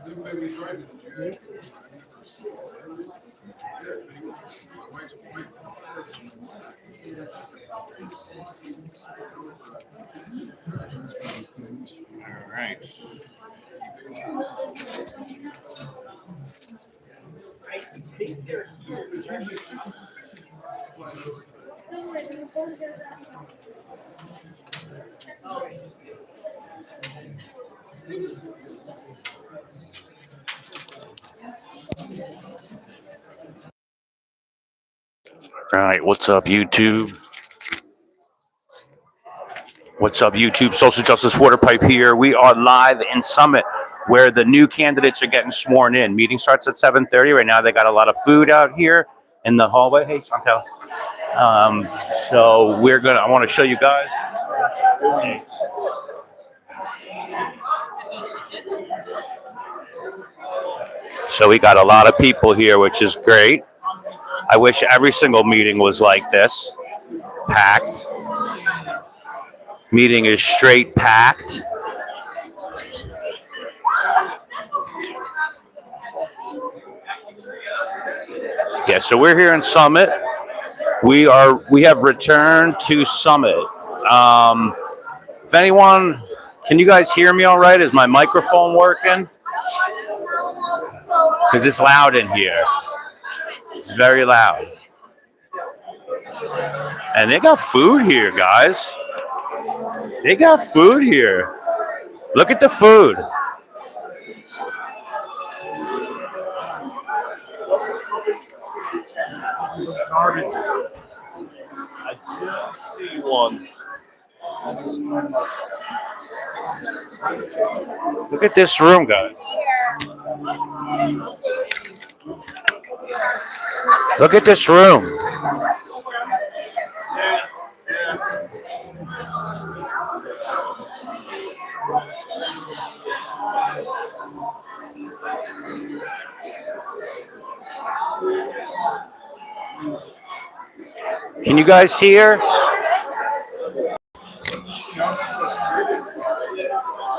All right. All right, what's up, YouTube? What's up, YouTube? Social Justice Water Pipe here. We are live in Summit, where the new candidates are getting sworn in. Meeting starts at 7:30. Right now, they got a lot of food out here in the hallway. Hey, Chantel. So I want to show you guys. So we got a lot of people here, which is great. I wish every single meeting was like this, packed. Meeting is straight packed. Yeah, so we're here in Summit. We have returned to Summit. If anyone, can you guys hear me all right? Is my microphone working? Because it's loud in here. It's very loud. And they got food here, guys. They got food here. Look at the food. I didn't see one. Look at this room, guys. Look at this room. Can you guys hear?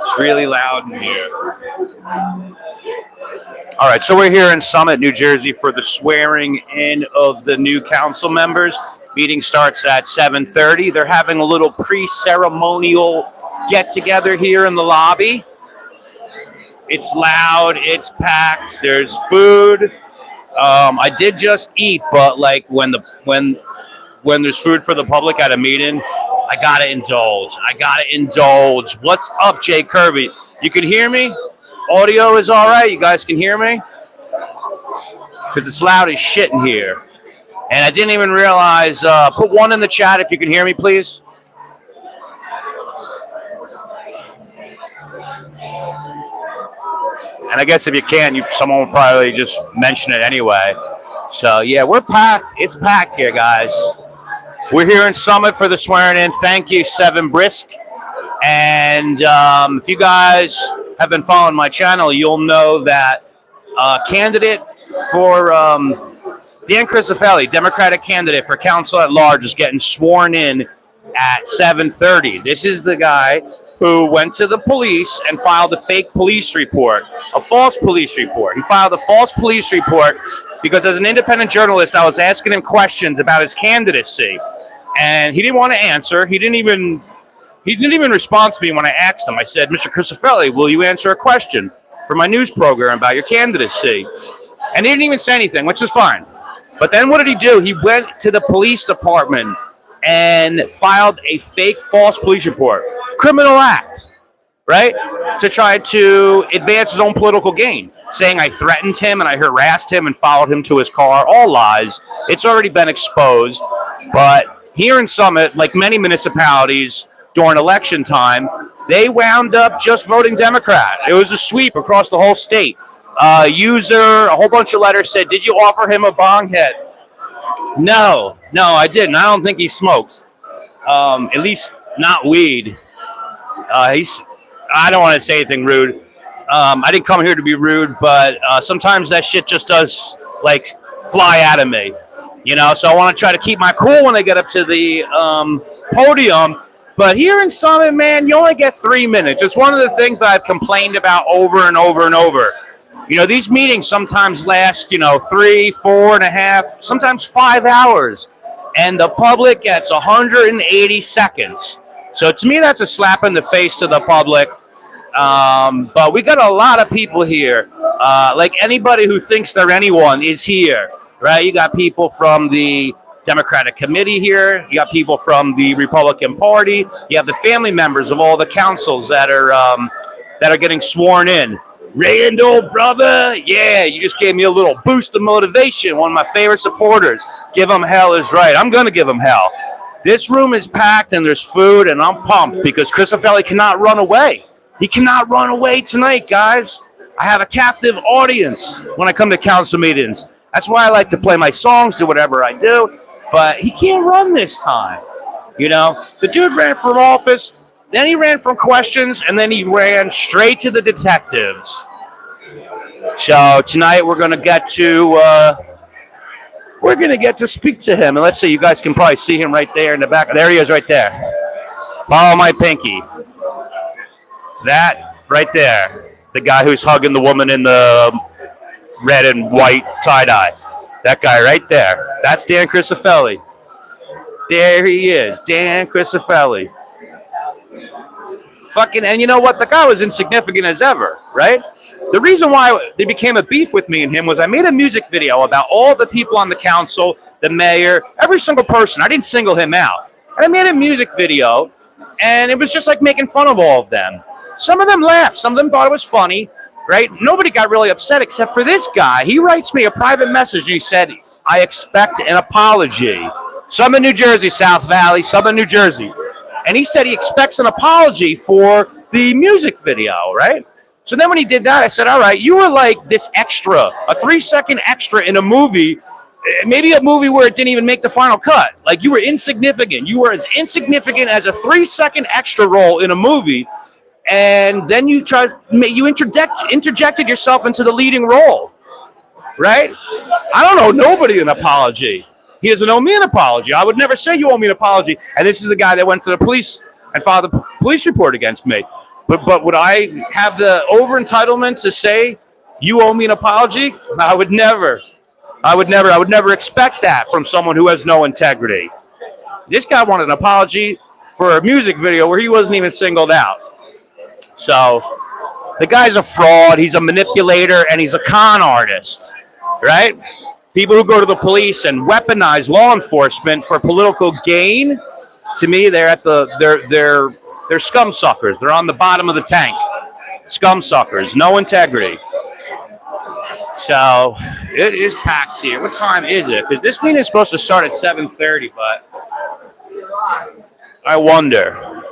It's really loud in here. All right, so we're here in Summit, New Jersey for the swearing in of the new council members. Meeting starts at 7:30. They're having a little pre-ceremonial get-together here in the lobby. It's loud, it's packed, there's food. I did just eat, but like when there's food for the public at a meeting, I gotta indulge. What's up, Jay Kirby? You can hear me? Audio is all right? You guys can hear me? Because it's loud as shit in here. And I didn't even realize, put one in the chat if you can hear me, please. And I guess if you can't, someone will probably just mention it anyway. So, yeah, we're packed. It's packed here, guys. We're here in Summit for the swearing in. Thank you, Seven Brisk. And if you guys have been following my channel, you'll know that candidate for Dan Crisafulli, Democratic candidate for council at large, is getting sworn in at 7:30. This is the guy who went to the police and filed a fake police report, a false police report. He filed a false police report because as an independent journalist, I was asking him questions about his candidacy. And he didn't want to answer. He didn't even respond to me when I asked him. I said, Mr. Crisafulli, will you answer a question for my news program about your candidacy? And he didn't even say anything, which is fine. But then what did he do? He went to the police department and filed a fake false police report. Criminal act, right? To try to advance his own political gain, saying I threatened him and I harassed him and followed him to his car. All lies. It's already been exposed. But here in Summit, like many municipalities during election time, they wound up just voting Democrat. It was a sweep across the whole state. A whole bunch of letters said, did you offer him a bong hit? No, I didn't. I don't think he smokes. At least not weed. I don't want to say anything rude. I didn't come here to be rude, but sometimes that shit just does like fly out of me, you know. So I want to try to keep my cool when I get up to the podium. But here in Summit, man, you only get 3 minutes. It's one of the things that I've complained about over and over and over. These meetings sometimes last, 3, 4.5, sometimes 5 hours, and the public gets 180 seconds. So to me, that's a slap in the face to the public. But we got a lot of people here. Like anybody who thinks they're anyone is here, right? You got people from the Democratic Committee here. You got people from the Republican Party. You have the family members of all the councils that are getting sworn in. Randall, brother, yeah, you just gave me a little boost of motivation. One of my favorite supporters. Give him hell is right. I'm going to give him hell. This room is packed and there's food, and I'm pumped because Crisafulli cannot run away. He cannot run away tonight, guys. I have a captive audience when I come to council meetings. That's why I like to play my songs, do whatever I do, but he can't run this time. The dude ran from office, then he ran from questions, and then he ran straight to the detectives. So tonight we're going to get to speak to him, and let's see, you guys can probably see him right there in the back. There he is, right there. Follow my pinky. That right there, the guy who's hugging the woman in the red and white tie-dye. That guy right there. That's Dan Crisafulli. There he is, Dan Crisafulli. And you know what? The guy was insignificant as ever, right? The reason why there became a beef with me and him was I made a music video about all the people on the council, the mayor, every single person. I didn't single him out. And I made a music video, and it was just like making fun of all of them. Some of them laughed. Some of them thought it was funny, right? Nobody got really upset except for this guy. He writes me a private message, and he said, I expect an apology. Some in New Jersey, South Valley, some in New Jersey. And he said he expects an apology for the music video, right? So then when he did that, I said, all right, you were like this extra, a 3-second extra in a movie, maybe a movie where it didn't even make the final cut. Like you were insignificant. You were as insignificant as a 3-second extra role in a movie. And then you interjected yourself into the leading role, right? I don't owe nobody an apology. He doesn't owe me an apology. I would never say you owe me an apology. And this is the guy that went to the police and filed a police report against me. But would I have the over-entitlement to say you owe me an apology? I would never. I would never expect that from someone who has no integrity. This guy wanted an apology for a music video where he wasn't even singled out. So the guy's a fraud, he's a manipulator, and he's a con artist, right? People who go to the police and weaponize law enforcement for political gain, to me, they're scum suckers. They're on the bottom of the tank. Scum suckers, no integrity. So it is packed here. What time is it? Because this meeting is supposed to start at 7:30, but I wonder.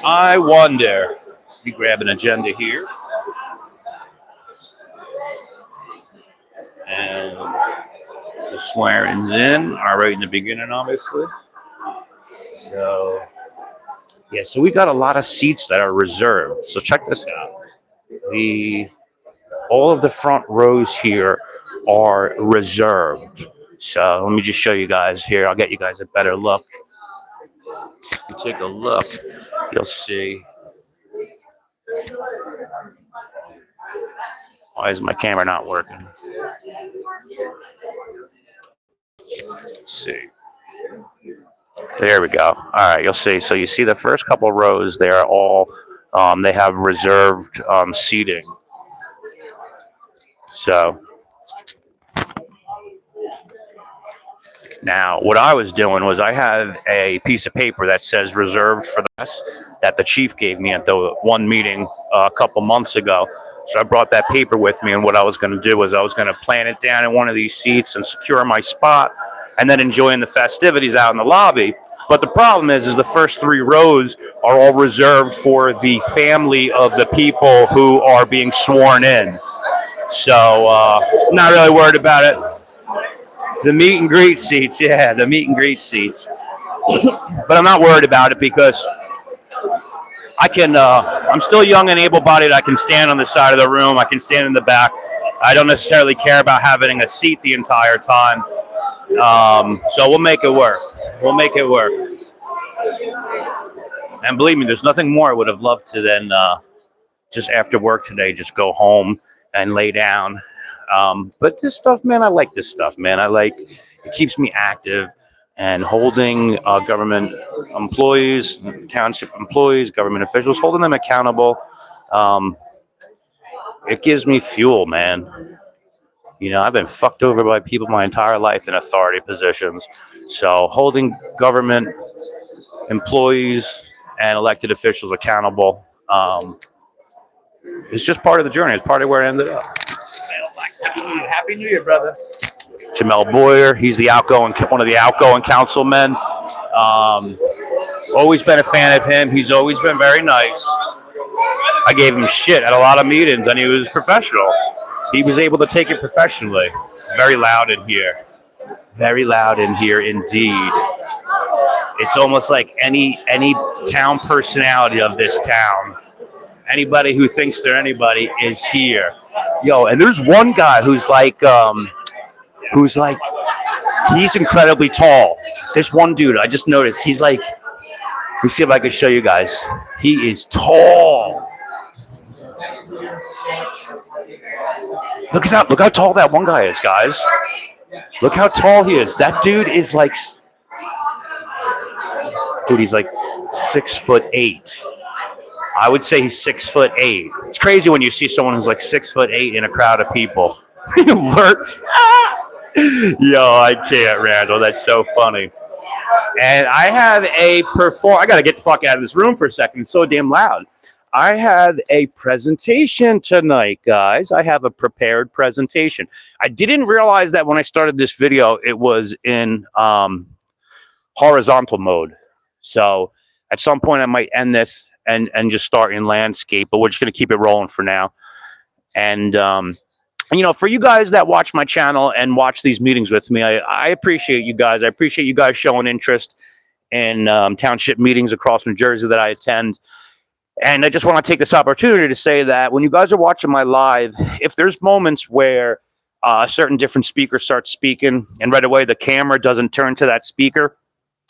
Let me grab an agenda here. And the swearing's in, right in the beginning, obviously. So, yeah, so we got a lot of seats that are reserved. So check this out. All of the front rows here are reserved. So let me just show you guys here. I'll get you guys a better look. If you take a look, you'll see. Why is my camera not working? Let's see. There we go. All right, you'll see. So you see the first couple rows, they are all, they have reserved seating. So now what I was doing was I have a piece of paper that says reserved for the press that the chief gave me at the one meeting a couple months ago. So I brought that paper with me, and what I was going to do was I was going to plant it down in one of these seats and secure my spot and then enjoying the festivities out in the lobby. But the problem is the first 3 rows are all reserved for the family of the people who are being sworn in. So not really worried about it. The meet and greet seats, yeah, the meet and greet seats. But I'm not worried about it because I can, I'm still young and able-bodied. I can stand on the side of the room. I can stand in the back. I don't necessarily care about having a seat the entire time. So we'll make it work. We'll make it work. And believe me, there's nothing more I would have loved to than just after work today, just go home and lay down. But this stuff, man, I like this stuff, man. It keeps me active, and holding government employees, township employees, government officials, holding them accountable. Um, it gives me fuel, man. I've been fucked over by people my entire life in authority positions. So holding government employees and elected officials accountable is just part of the journey. It's part of where it ended up. Happy New Year, brother. Jamel Boyer, he's one of the outgoing councilmen. Always been a fan of him. He's always been very nice. I gave him shit at a lot of meetings, and he was professional. He was able to take it professionally. It's very loud in here. Very loud in here indeed. It's almost like any town personality of this town. Anybody who thinks they're anybody is here. Yo, and there's one guy who's he's incredibly tall. This one dude, I just noticed, he's like, let me see if I can show you guys. He is tall. Look how tall that one guy is, guys. Look how tall he is. That dude is like, he's like 6'8". I would say he's 6'8". It's crazy when you see someone who's like 6'8" in a crowd of people. You lurch. Yo, I can't, Randall. That's so funny. And I have I got to get the fuck out of this room for a second. It's so damn loud. I have a presentation tonight, guys. I have a prepared presentation. I didn't realize that when I started this video, it was in horizontal mode. So at some point, I might end this and just start in landscape, but we're just going to keep it rolling for now. And, for you guys that watch my channel and watch these meetings with me, I appreciate you guys. I appreciate you guys showing interest in township meetings across New Jersey that I attend. And I just want to take this opportunity to say that when you guys are watching my live, if there's moments where a certain different speaker starts speaking and right away the camera doesn't turn to that speaker,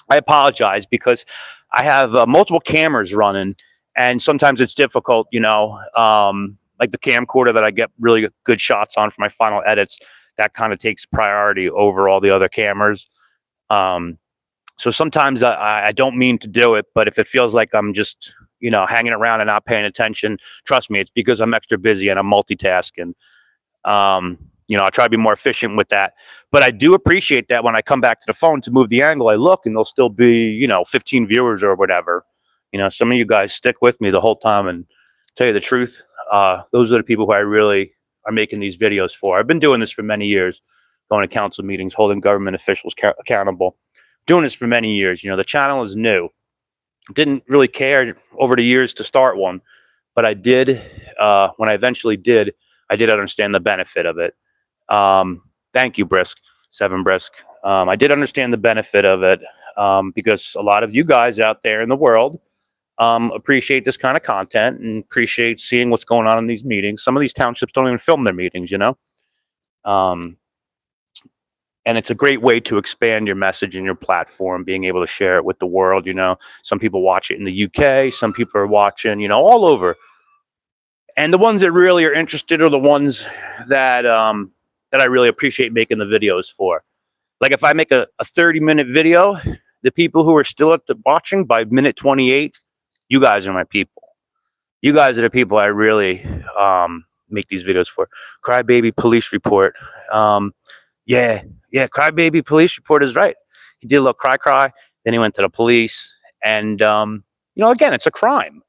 I apologize, because I have multiple cameras running, and sometimes it's difficult, like the camcorder that I get really good shots on for my final edits, that kind of takes priority over all the other cameras. So sometimes I don't mean to do it, but if it feels like I'm just, hanging around and not paying attention, trust me, it's because I'm extra busy and I'm multitasking. I try to be more efficient with that. But I do appreciate that when I come back to the phone to move the angle, I look and there'll still be, 15 viewers or whatever. Some of you guys stick with me the whole time, and tell you the truth, those are the people who I really are making these videos for. I've been doing this for many years, going to council meetings, holding government officials accountable, doing this for many years. The channel is new. Didn't really care over the years to start one, but I did, when I eventually did, I did understand the benefit of it. Thank you, Seven Brisk. I did understand the benefit of it because a lot of you guys out there in the world appreciate this kind of content and appreciate seeing what's going on in these meetings. Some of these townships don't even film their meetings, and it's a great way to expand your message and your platform, being able to share it with the world. Some people watch it in the UK, some people are watching, all over. And the ones that really are interested are the ones that I really appreciate making the videos for. Like if I make a 30-minute video, the people who are still watching by minute 28, you guys are my people. You guys are the people I really make these videos for. Crybaby Police Report. Yeah, Crybaby Police Report is right. He did a little cry, then he went to the police. And, again, it's a crime.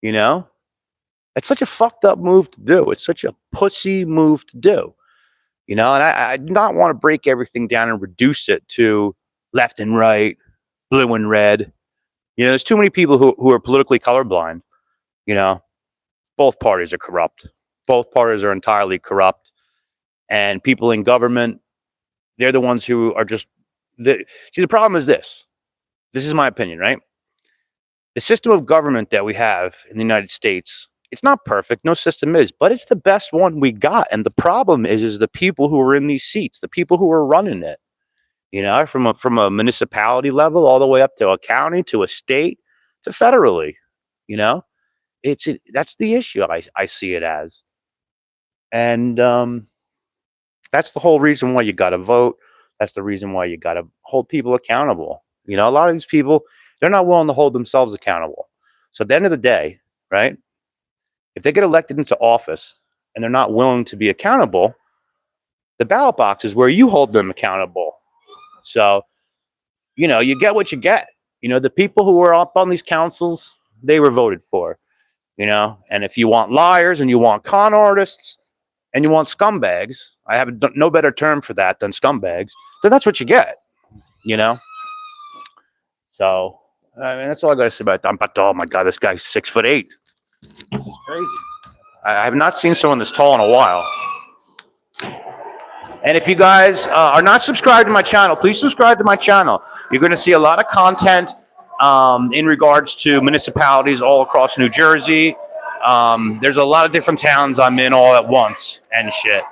It's such a fucked up move to do. It's such a pussy move to do. And I do not want to break everything down and reduce it to left and right, blue and red. There's too many people who are politically colorblind. Both parties are corrupt. Both parties are entirely corrupt. And people in government, they're the ones who are just... See, the problem is this. This is my opinion, right? The system of government that we have in the United States, it's not perfect. No system is, but it's the best one we got. And the problem is the people who are in these seats, the people who are running it, from a municipality level all the way up to a county, to a state, to federally, That's the issue I see it as. And that's the whole reason why you got to vote. That's the reason why you got to hold people accountable. You know, a lot of these people, they're not willing to hold themselves accountable. So at the end of the day, right, if they get elected into office and they're not willing to be accountable, the ballot box is where you hold them accountable. So, you know, you get what you get. You know, the people who were up on these councils, they were voted for, you know, and if you want liars and you want con artists and you want scumbags, I have no better term for that than scumbags, then that's what you get, you know? So, I mean, that's all I got to say about that. But, oh my God, this guy's 6'8". This is crazy. I have not seen someone this tall in a while. And if you guys are not subscribed to my channel, please subscribe to my channel. You're going to see a lot of content in regards to municipalities all across New Jersey. There's a lot of different towns I'm in all at once and shit.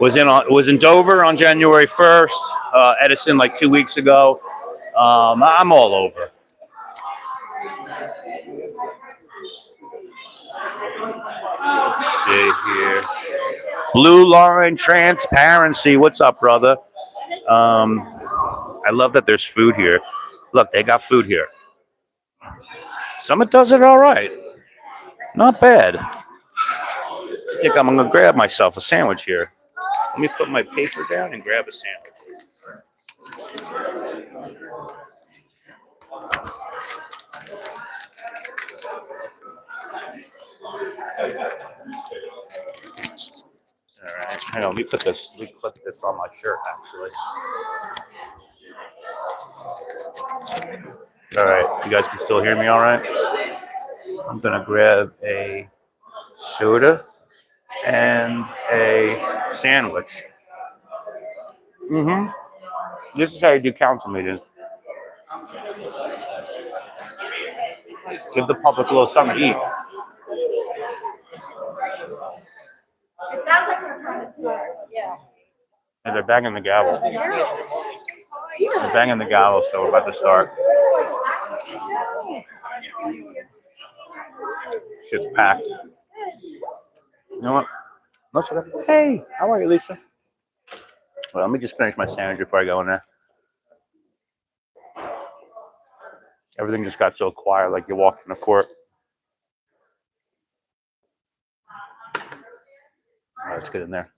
Was in Dover on January 1st, Edison like 2 weeks ago. I'm all over. Let's see here. Blue Line Transparency. What's up, brother? I love that there's food here. Look, they got food here. Summit does it all right. Not bad. I think I'm going to grab myself a sandwich here. Let me put my paper down and grab a sandwich. All right, hang on. Let me put this on my shirt, actually. All right, you guys can still hear me all right? I'm going to grab a soda and a sandwich. This is how you do council meetings. Give the public a little something to eat. It sounds like we're trying to start. Yeah. And they're banging the gavel. They're banging the gavel, so we're about to start. Shit's packed. You know what? Hey, how are you, Lisa? Well, let me just finish my sandwich before I go in there. Everything just got so quiet, like you walked in a court. All right, let's get in there.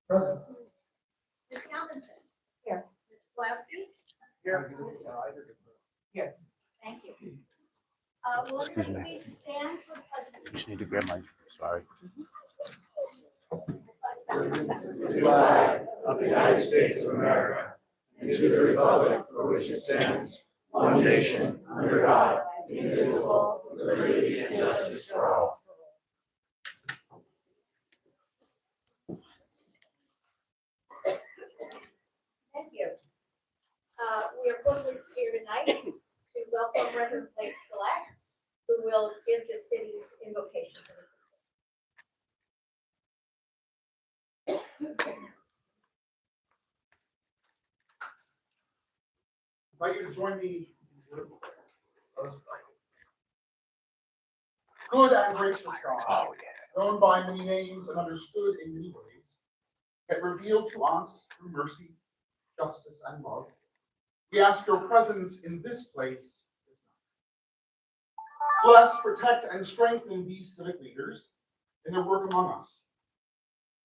Present. Ms. Galvinson. Here. Ms. Pulaski. Here. Here. Thank you. Will Excuse me. everybody please stand for the pledge of I just need to grab my. Sorry. Flag of the United States of America, and to the republic for which it stands, one nation, under God, indivisible, with liberty and justice for all. Thank you. We are privileged here tonight to welcome Reverend Blake Select, who will give the city's invocation for the I invite you to join me in the Let us pray. Good and gracious God, known by many names and understood in many ways, yet revealed to us through mercy, justice, and love, we ask your presence in this place. Bless, protect, and strengthen these civic leaders in their work among us.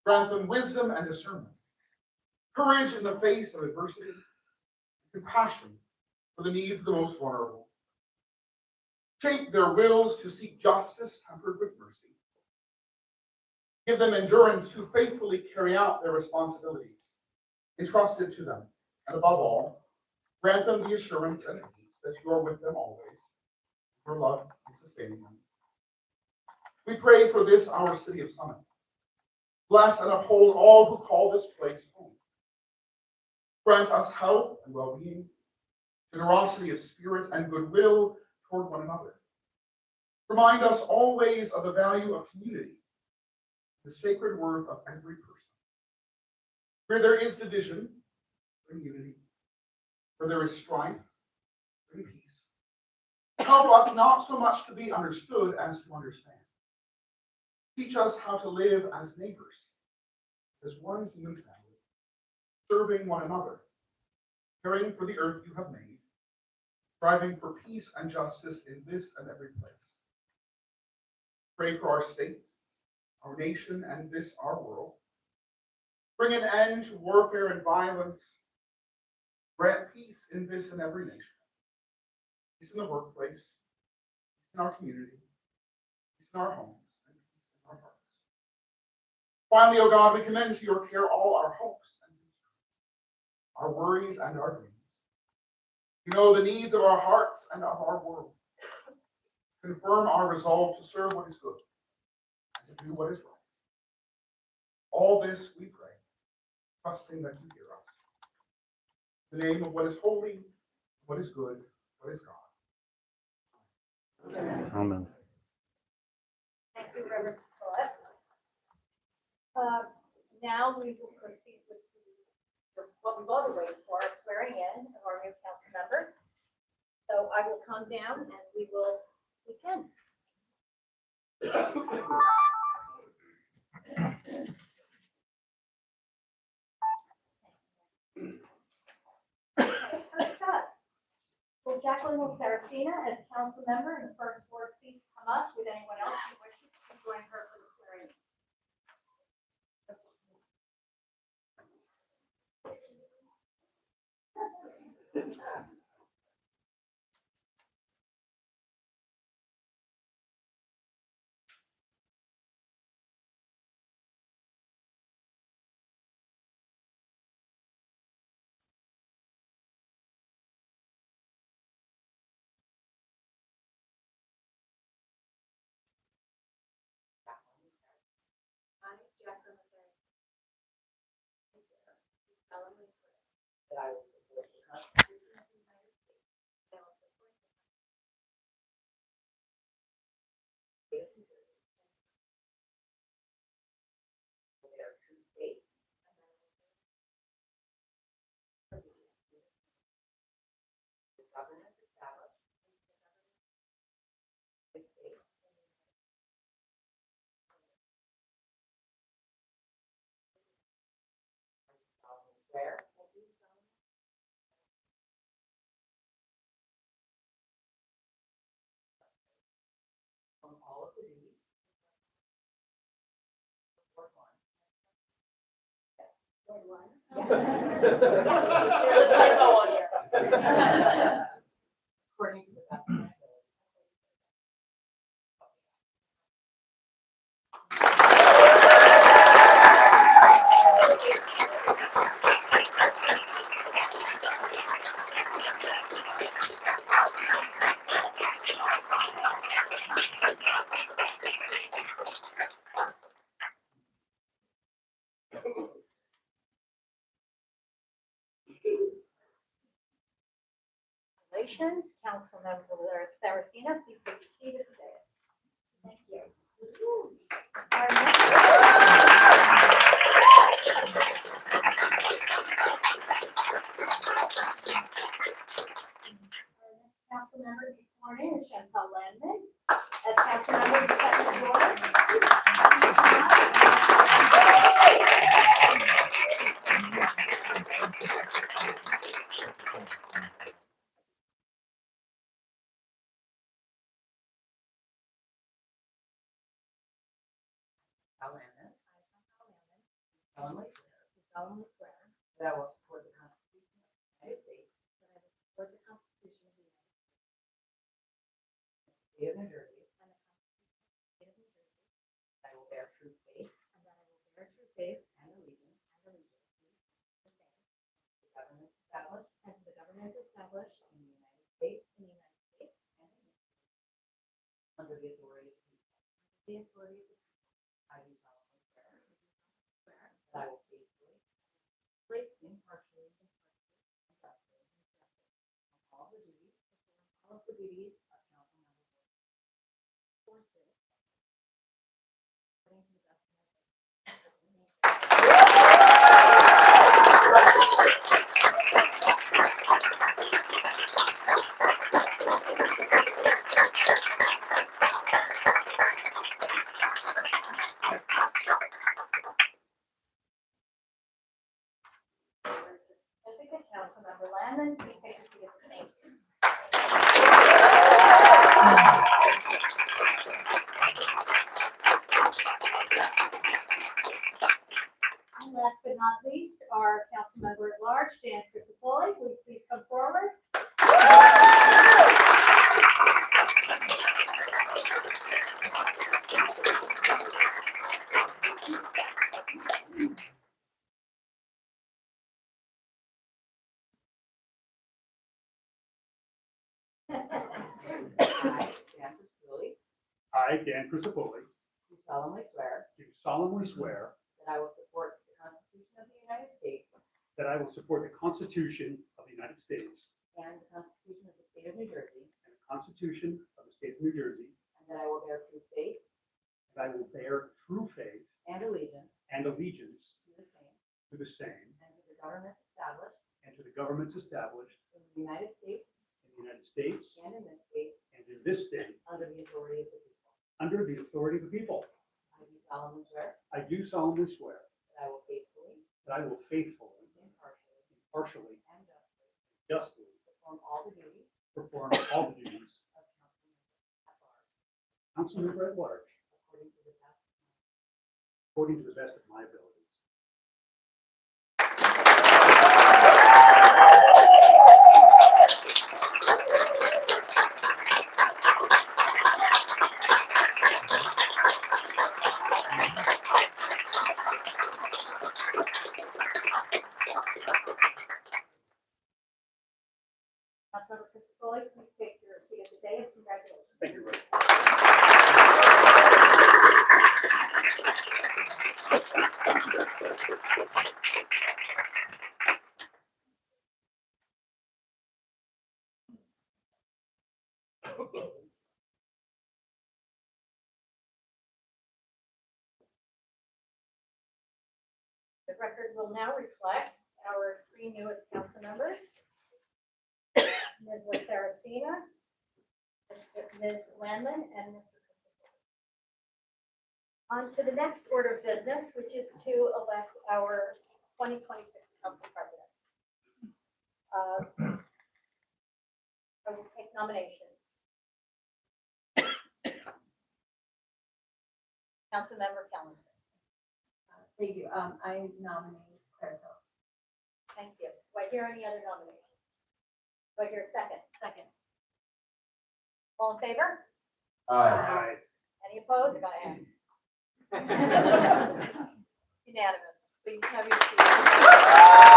Grant them wisdom and discernment, courage in the face of adversity, compassion for the needs of the most vulnerable. Shape their wills to seek justice tempered with mercy. Give them endurance to faithfully carry out their responsibilities entrusted to them. And above all, grant them the assurance and peace that you are with them always. Your love is sustaining them. We pray for this, our city of Summit. Bless and uphold all who call this place home. Grant us health and well-being, generosity of spirit, and goodwill toward one another. Remind us always of the value of community the sacred worth of every person. Where there is division, bring unity. Where there is strife, bring peace. Help us not so much to be understood as to understand. Teach us how to live as neighbors, as one human family, serving one another, caring for the earth you have made, striving for peace and justice in this and every place. Pray for our state, our nation, and this our world. Bring an end to warfare and violence. Grant peace in this and every nation. Peace in the workplace, peace in our community, peace in our homes, and peace in our hearts. Finally, O God, we commend to your care all our hopes and our worries and our dreams. You know the needs of our hearts and of our world. Confirm our resolve to serve what is good and to do what is right. All this we pray, trusting that you hear us. In the name of what is holy, what is good, what is God. Amen. Thank you, Reverend Scott. Now we will proceed with what we've all been waiting for, swearing in of our new council members. So I will come down and we will begin. First up, will Jacqueline Saracena as council member in the first ward please come up with anyone else who wishes to join her for the swearing. I, Jacqueline Saracena, solemnly swear That I will support the Constitution of the United States, that I will support the of New Jersey, will bear true faith and the government established in the States. I solemnly swear on all of the duties of one. Lord one. There's a typo on here. According to the best of my ability. Congratulations, Councilmember Saracena, please take your seat at the dais. Thank you. Our next council member to be sworn in is Chantal Landman. As council member of the second ward. Atlanta, Solemnly swear that I will support the Constitution of the United States, that I will support the Constitution of the United State of New Jersey, States and the Constitution of the State of New Jersey, I will bear true faith and that I will bear true faith and allegiance and allegiance to the same to the government established and to the government established in the United States in the United States and in the under the authority of the people. the authority of the I do solemnly swear swear that I will faithfully, impartially, and justly perform all the duties all of the duties of council member forces according to the best of my ability. last but not least, our council member at large, Dan Crisafulli. Will you please come forward? I, Dan Crisafulli, I, Dan Crisafulli, do solemnly swear do solemnly swear that I will support the Constitution of the United States that I will support the Constitution of the United States and the Constitution of the State of New Jersey, and the Constitution of the State of New Jersey, and that I will bear true faith that I will bear true faith and allegiance and allegiance to the same to the same and to the governments established and to the governments established in the United States in the United States and in this state and in this state under the authority of the people. under the authority of the people. I do solemnly swear I do solemnly swear that I will faithfully, that I will faithfully, impartially, impartially, and justly justly perform all the duties perform all the duties of council member at large according to the best according to the best of my abilities. Councilmember Crisafulli, please take your seat at the dais. Congratulations. Thank you, Rick. The record will now reflect our three newest council members. Ms. Saracena, Ms. Landman, and Mr. Crisafulli. On to the next order of business, which is to elect our 2026 council president. I will take nominations. Councilmember Kellogg. Thank you. I nominate Crisafulli. Thank you. Do I hear any other nominations? Do I hear a second? Second. All in favor? Aye. Any opposed? I gotta ask. Unanimous. Please have your seat.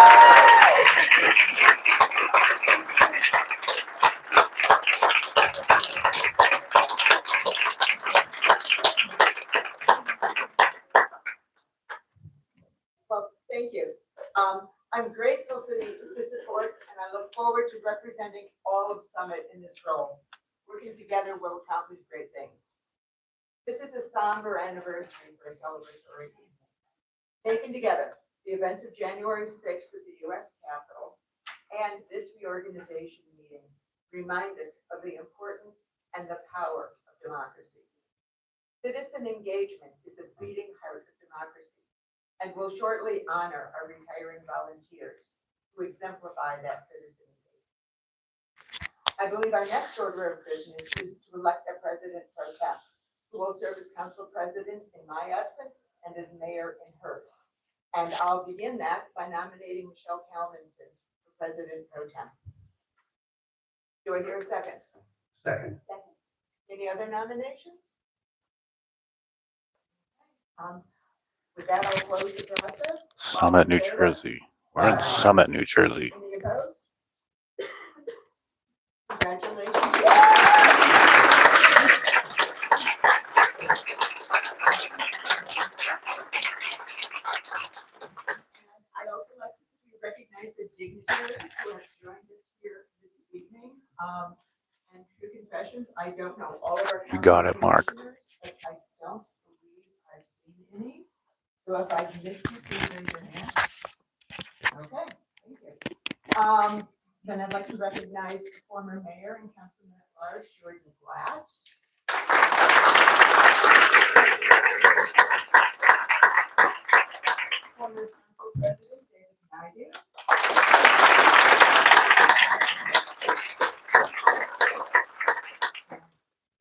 Well, thank you. I'm grateful for the support, and I look forward to representing all of Summit in this role. Working together will accomplish great things. This is a somber anniversary for a celebratory evening. Taken together, the events of January 6th at the U.S. Capitol and this reorganization meeting remind us of the importance and the power of democracy. Citizen engagement is the beating heart of democracy, and will shortly honor our retiring volunteers who exemplify that citizen engagement. I believe our next order of business is to elect a president pro tem, who will serve as council president in my absence and as mayor in hers. And I'll begin that by nominating Michelle Kalmanson for president pro tem. Do I hear a second? Second. Any other nominations? With that, I'll close the process. Summit, New Jersey. We're in Summit, New Jersey. Any opposed? Congratulations. I'd also like to recognize the dignitaries who have joined us here this evening. And true confessions, I don't know all of our. You got it, Mark. commissioners, But I don't believe I've seen any. So if I missed you, please raise your hand. Okay, thank you. Then I'd like to recognize former mayor and councilman at large, Jordan Glatt. Former council president, David Naidu.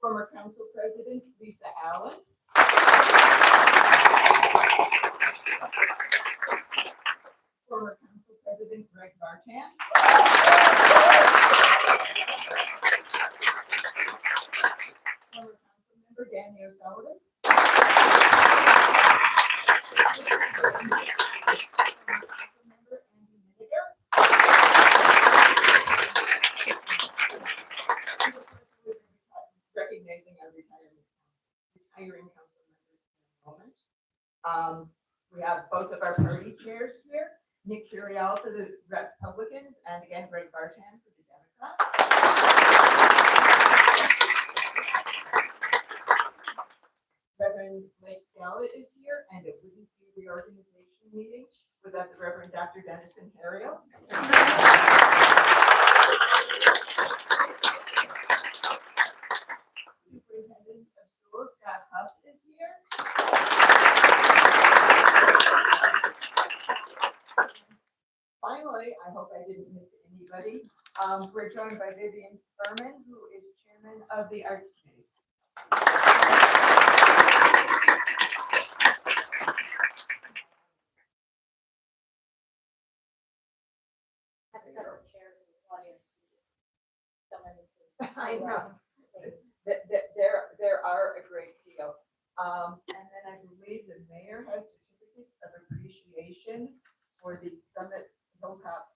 Former council president, Lisa Allen. Bartan. Former council member Danny O'Sullivan. Council member Andy Miniger. Recognizing our retiring council members in a moment. We have both of our party chairs here, Nick Curiel for the Republicans, and again, Greg Bartan for the Democrats. Reverend Blake Scala is here, and it wouldn't be a reorganization meeting without the Reverend Dr. Dennison Harriel. Superintendent of Schools, Scott Huff, is here. Finally, I hope I didn't miss anybody. We're joined by Vivian Furman, who is chairman of the Arts Committee. Have several chairs in the audience. I know. There are a great deal. And then I believe the mayor has certificates of appreciation for the Summit Hilltop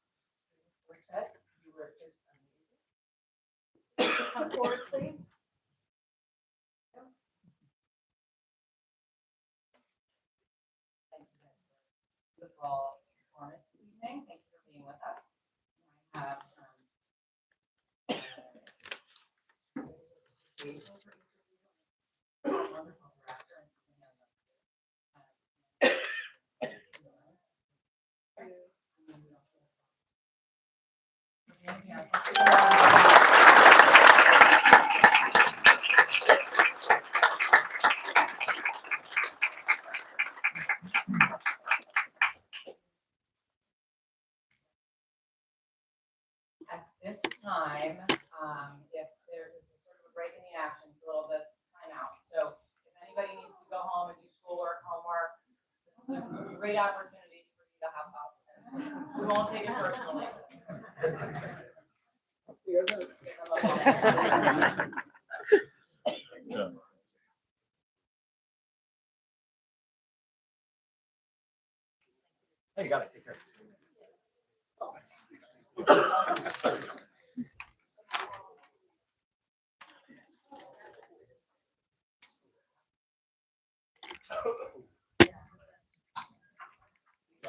Quartet. You were just amazing. Come forward, please. Thank you guys for the beautiful performance this evening. Thank you for being with us. I have appreciation for each of you. Wonderful director and something I love to do. At this time, if there is a sort of a break in the action, it's a little bit time out. So if anybody needs to go home and do schoolwork, homework, this is a great opportunity for you to have help. We won't take it personally. You got it. Take care.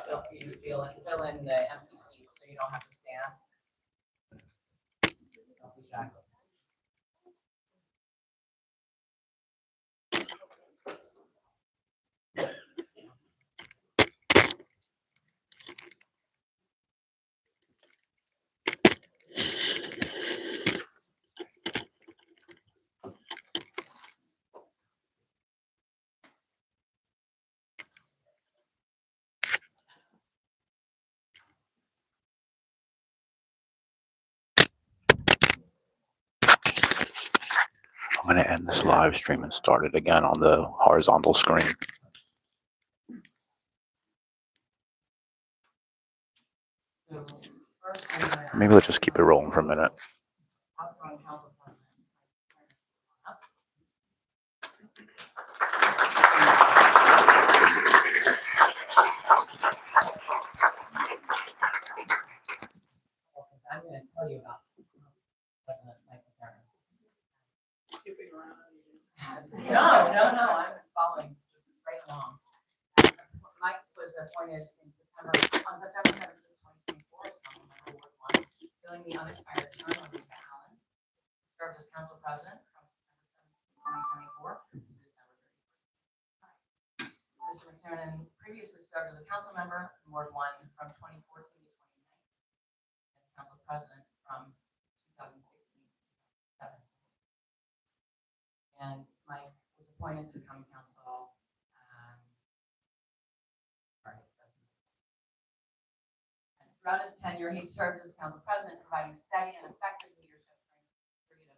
Feel free to fill in the empty seats so you don't have to stand. Don't be shy. I'm going to end this live stream and start it again on the horizontal screen. So first, I'm gonna Maybe let's just keep it rolling for a minute. outgoing council president. I'm going to tell you about President Michael Turner. Skipping around. No, I'm following right along. Mike was appointed in on September 17th, 2024, as council member Ward 1, filling the unexpired term of Lisa Allen. Served as council president from September 17th, 2024 to December 31st. Mr. McTiernan previously served as a council member in Ward 1 from 2014 to 2019, as council president from 2016 to 2017. And Mike was appointed to the common council. And throughout his tenure, he served as council president, providing steady and effective leadership during a period of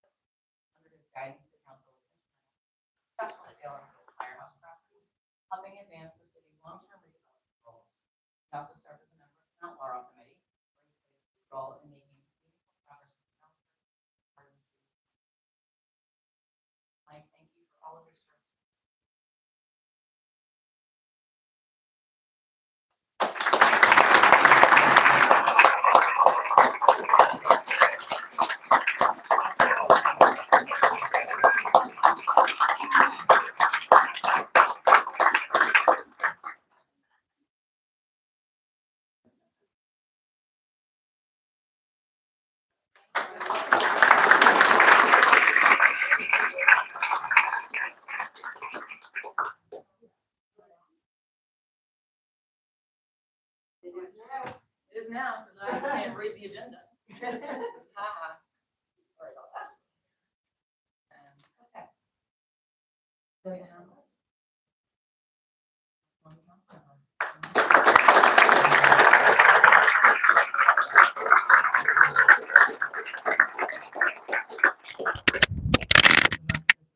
important. Under his guidance, the council was instrumental in the successful sale of the firehouse property, helping advance the city's long-term redevelopment goals. He also served as a member of the Mount Laurel Committee, where you played a role in making meaningful progress in development part of the city. Mike, thank you for all of your service. It is now, because I can't read the agenda. Haha. Sorry about that. Okay. So you have one council member.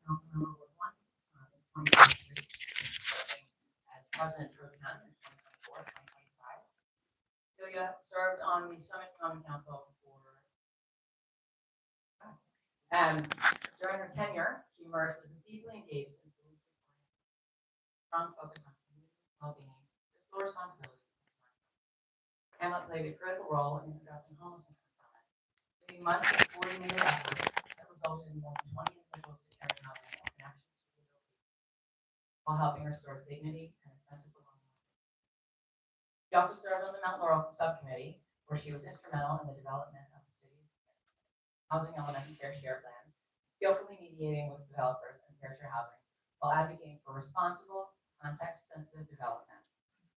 Council member Ward 1, in 2023, as president pro tem in 2024, 2025. Celia served on the Summit Common Council during her tenure, she emerged as a deeply engaged and solution-oriented, strong focus on community well-being, fiscal responsibility, and smart growth. Hamlet played a critical role in addressing homelessness in Summit, leading months of coordinated efforts that resulted in more than 20 individuals securing housing and connections to rehabilitation, while helping restore dignity and a sense of belonging. She also served on the Mount Laurel subcommittee, where she was instrumental in the development of the city's housing element and fair share plan, skillfully mediating with developers and fair share housing, while advocating for responsible, context-sensitive development.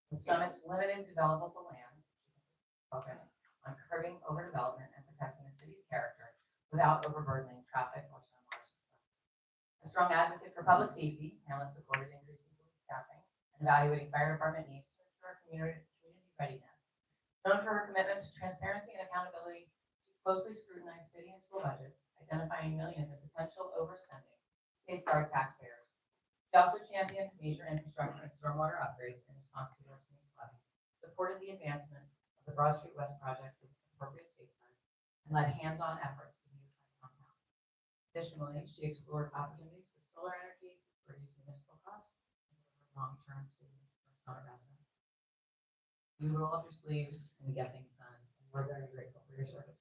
With Summit's limited developable land, she focused on curbing overdevelopment and protecting the city's character without overburdening traffic or stormwater systems. A strong advocate for public safety, Hamlet supported increasing police staffing and evaluating fire department needs to ensure community readiness. Known for her commitment to transparency and accountability, she closely scrutinized city and school budgets, identifying millions in potential overspending to safeguard taxpayers. She also championed major infrastructure and stormwater upgrades in response to worsening flooding, supported the advancement of the Broad Street West project with appropriate safeguards, and led hands-on efforts to beautify downtown. Additionally, she explored opportunities for solar energy to reduce municipal costs and deliver long-term city for summer residents. You roll up your sleeves and we get things done. And we're very grateful for your service.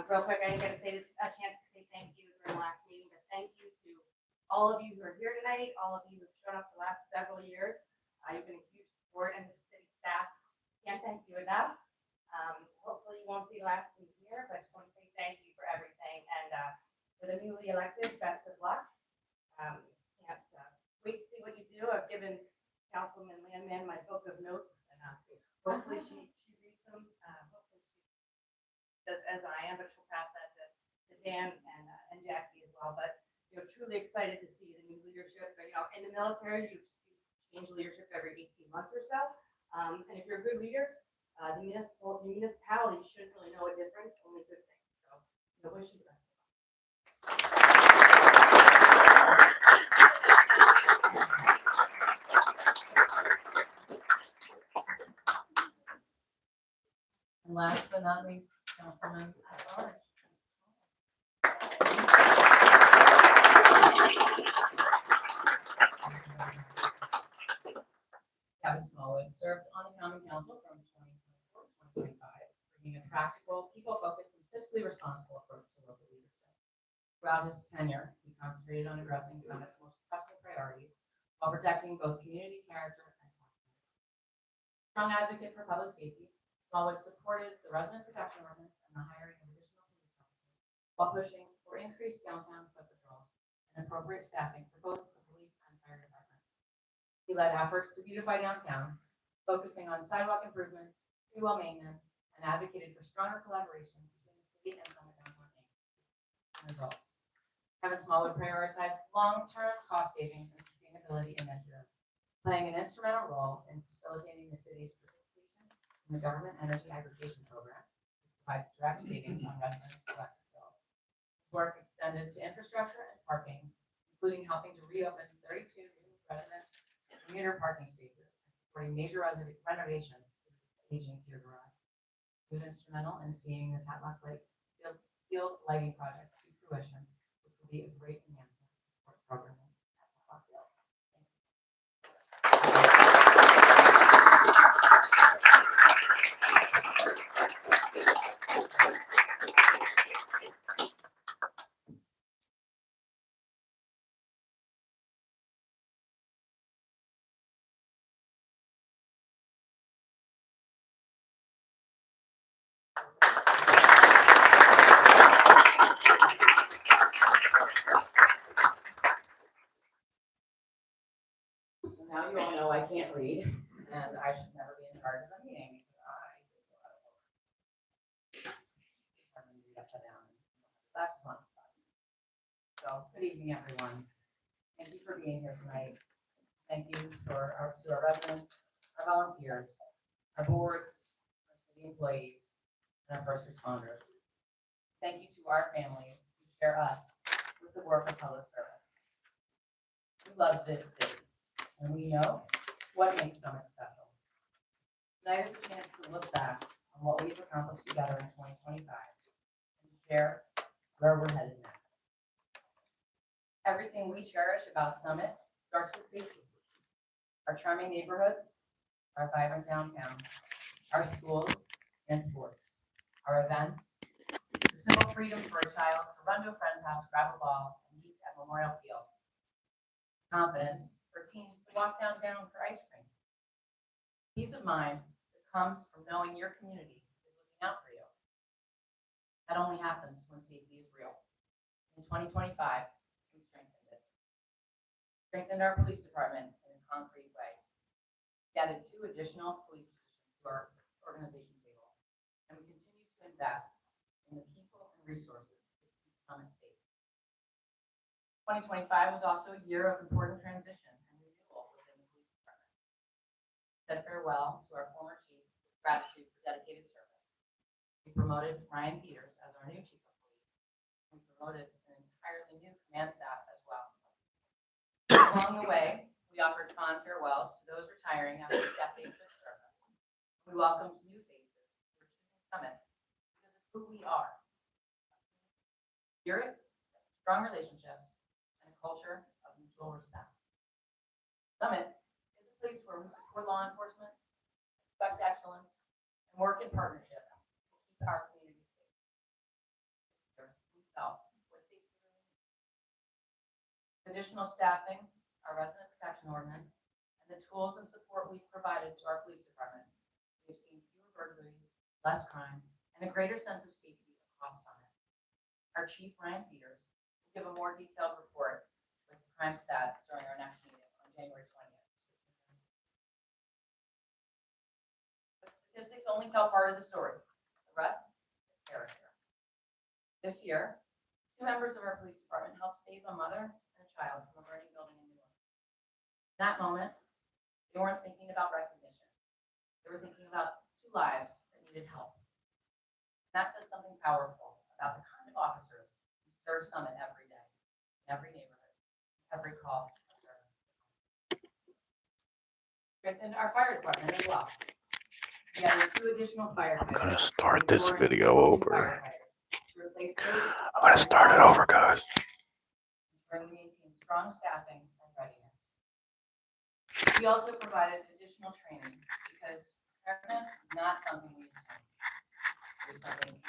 Real quick, I didn't get a chance to say thank you during the last meeting, but thank you to all of you who are here tonight, all of you who've shown up the last several years. You've been a huge support, and to the city staff, can't thank you enough. Hopefully you won't see the last of me here, but I just want to say thank you for everything, and for the newly elected, best of luck. Can't wait to see what you do. I've given Councilman Landman my book of notes, and hopefully she reads them. Hopefully she does as I am, but she'll pass that to Dan and Jackie as well. But truly excited to see the new leadership. But, in the military, you change leadership every 18 months or so. And if you're a good leader, the municipality shouldn't really know a difference, only good things. So, wish you the best. And last but not least, Councilman at large. Kevin Smallwood served on the Common Council from 2024 to 2025, bringing a practical, people-focused, and fiscally responsible approach to local leadership. Throughout his tenure, he concentrated on addressing Summit's most pressing priorities while protecting both community character and taxpayers. Strong advocate for public safety, Smallwood supported the resident protection ordinance and the hiring of additional police officers, while pushing for increased downtown foot patrols and appropriate staffing for both the police and fire departments. He led efforts to beautify downtown, focusing on sidewalk improvements, freeway maintenance, and advocated for stronger collaboration between the city and Summit Downtown Inc. Results. Kevin Smallwood prioritized long-term cost savings and sustainability sustainability initiatives, playing an instrumental role in facilitating the city's participation in the government energy aggregation program, which provides direct savings on residents' electric bills. Work extended to infrastructure and parking, including helping to reopen 32 new resident and commuter parking spaces, and supporting major renovations to the aging tier garage. He was instrumental in seeing the Tatlock Lake field lighting project to fruition, which will be a great enhancement to support programming at Tatlock Field. So now you all know I can't read, and I should never be in charge of a meeting because I do a lot of work. I'm going to read upside down and glasses on. So, good evening, everyone. Thank you for being here tonight. Thank you to our residents, our volunteers, our boards, our city employees, and our first responders. Thank you to our families who share us with the work of public service. We love this city, and we know what makes Summit special. Tonight is a chance to look back on what we've accomplished together in 2025 and share where we're headed next. Everything we cherish about Summit starts with safety. Our charming neighborhoods, our vibrant downtown, our schools and sports, our events, the simple freedom for a child to run to a friend's house, grab a ball, and meet at Memorial Field. Confidence for teens to walk downtown for ice cream. Peace of mind that comes from knowing your community is looking out for you. That only happens when safety is real. In 2025, we strengthened it. Strengthened our police department in a concrete way. We added 2 additional police positions to our organization table, and we continue to invest in the people and resources to keep Summit safe. 2025 was also a year of important transition and renewal within the police department. Said farewell to our former chief with gratitude for dedicated service. We promoted Ryan Peters as our new chief of police. We promoted an entirely new command staff as well. Along the way, we offered fond farewells to those retiring after decades of service. We welcomed new faces who were choosing Summit because of who we are. Spirit, strong relationships, and a culture of mutual respect. Summit is a place where we support law enforcement, expect excellence, and work in partnership to keep our community safe. We felt what safety really means. Additional staffing, our resident protection ordinance, and the tools and support we've provided to our police department, we've seen fewer burglaries, less crime, and a greater sense of safety across Summit. Our chief, Ryan Peters, will give a more detailed report with the crime stats during our next meeting on January 20th. But statistics only tell part of the story. The rest is character. This year, 2 members of our police department helped save a mother and a child from a burning building in New York. In that moment, they weren't thinking about recognition. They were thinking about 2 lives that needed help. And that says something powerful about the kind of officers who serve Summit every day, in every neighborhood, every call of service. Strengthened our fire department as well. We added 2 additional firefighters. I'm gonna start this video over. I'm gonna start it over, guys. Bring maintain strong staffing and readiness. We also provided additional training because preparedness is not something we assume. It is something we